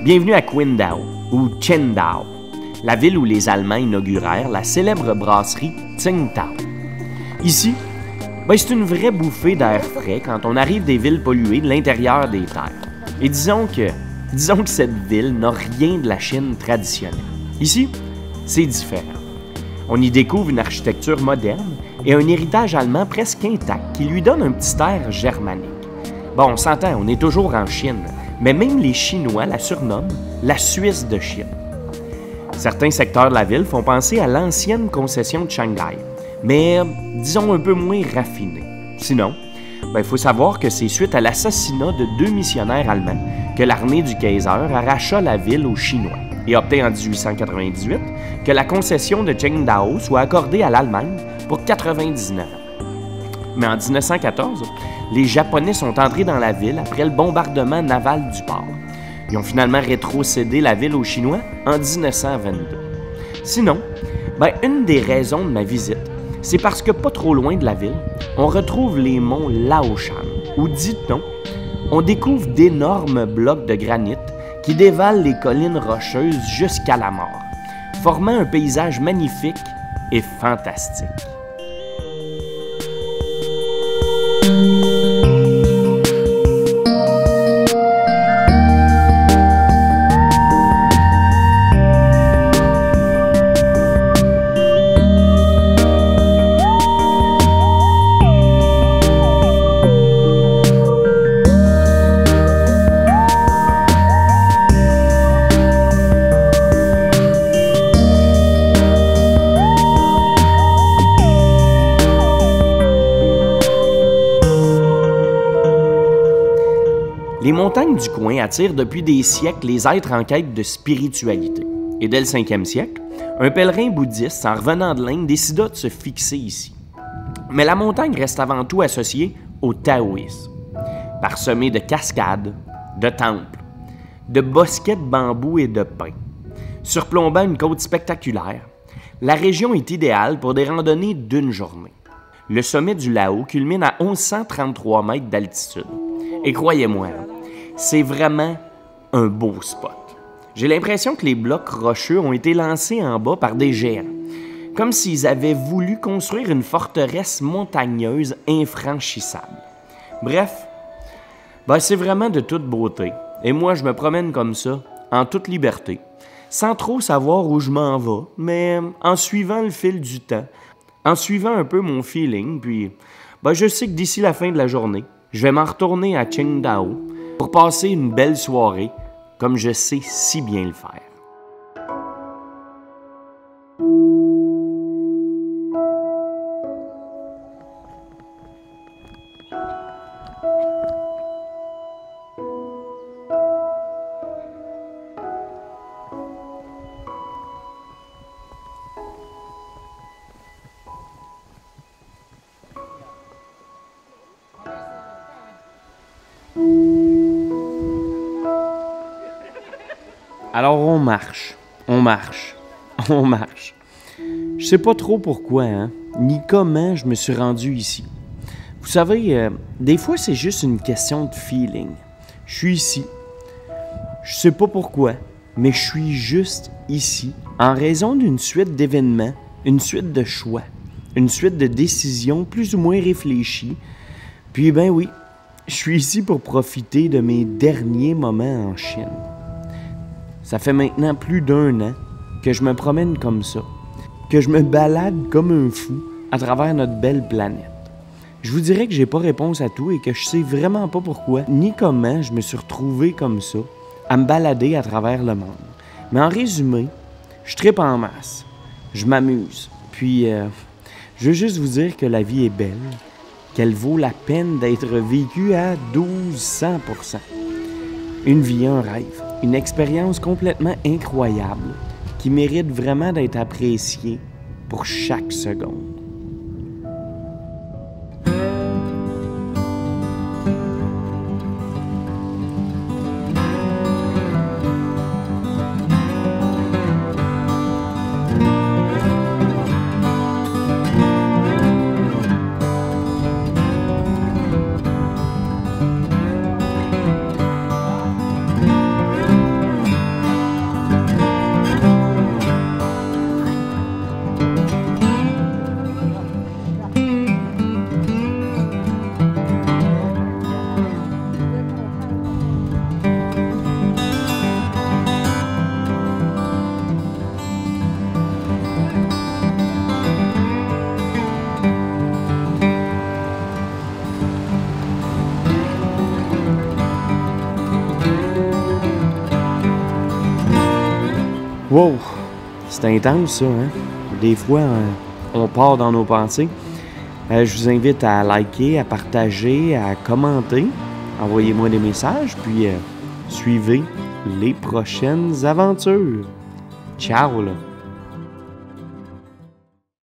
Bienvenue à Qingdao, ou Qingdao, la ville où les Allemands inaugurèrent la célèbre brasserie Tsingtao. Ici, c'est une vraie bouffée d'air frais quand on arrive des villes polluées de l'intérieur des terres. Et disons que cette ville n'a rien de la Chine traditionnelle. Ici, c'est différent. On y découvre une architecture moderne et un héritage allemand presque intact qui lui donne un petit air germanique. Bon, on s'entend, on est toujours en Chine, mais même les Chinois la surnomment la Suisse de Chine. Certains secteurs de la ville font penser à l'ancienne concession de Shanghai, mais disons un peu moins raffinée. Sinon, il faut savoir que c'est suite à l'assassinat de 2 missionnaires allemands que l'armée du Kaiser arracha la ville aux Chinois et optait en 1898 que la concession de Qingdao soit accordée à l'Allemagne pour 99 ans. Mais en 1914, les Japonais sont entrés dans la ville après le bombardement naval du port. Ils ont finalement rétrocédé la ville aux Chinois en 1922. Sinon, une des raisons de ma visite, c'est parce que pas trop loin de la ville, on retrouve les monts Laoshan, où, dit-on, on découvre d'énormes blocs de granit qui dévalent les collines rocheuses jusqu'à la mort, formant un paysage magnifique et fantastique. Les montagnes du coin attirent depuis des siècles les êtres en quête de spiritualité. Et dès le 5e siècle, un pèlerin bouddhiste, en revenant de l'Inde, décida de se fixer ici. Mais la montagne reste avant tout associée au taoïsme, parsemée de cascades, de temples, de bosquets de bambou et de pins. Surplombant une côte spectaculaire, la région est idéale pour des randonnées d'une journée. Le sommet du Lao culmine à 1133 mètres d'altitude. Et croyez-moi, c'est vraiment un beau spot. J'ai l'impression que les blocs rocheux ont été lancés en bas par des géants, comme s'ils avaient voulu construire une forteresse montagneuse infranchissable. Bref, c'est vraiment de toute beauté. Et moi, je me promène comme ça, en toute liberté, sans trop savoir où je m'en vais, mais en suivant le fil du temps, en suivant un peu mon feeling, puis je sais que d'ici la fin de la journée, je vais m'en retourner à Qingdao pour passer une belle soirée, comme je sais si bien le faire. Alors on marche. Je sais pas trop pourquoi, ni comment je me suis rendu ici. Vous savez, des fois c'est juste une question de feeling. Je suis ici. Je sais pas pourquoi, mais je suis juste ici en raison d'une suite d'événements, une suite de choix, une suite de décisions plus ou moins réfléchies. Puis oui, je suis ici pour profiter de mes derniers moments en Chine. Ça fait maintenant plus d'1 an que je me promène comme ça, que je me balade comme un fou à travers notre belle planète. Je vous dirais que j'ai pas réponse à tout et que je sais vraiment pas pourquoi ni comment je me suis retrouvé comme ça, à me balader à travers le monde. Mais en résumé, je trippe en masse, je m'amuse, puis je veux juste vous dire que la vie est belle, qu'elle vaut la peine d'être vécue à 1200%. Une vie, un rêve. Une expérience complètement incroyable qui mérite vraiment d'être appréciée pour chaque seconde. Wow! C'est intense, ça, hein? Des fois, on part dans nos pensées. Je vous invite à liker, à partager, à commenter. Envoyez-moi des messages, puis suivez les prochaines aventures. Ciao, là!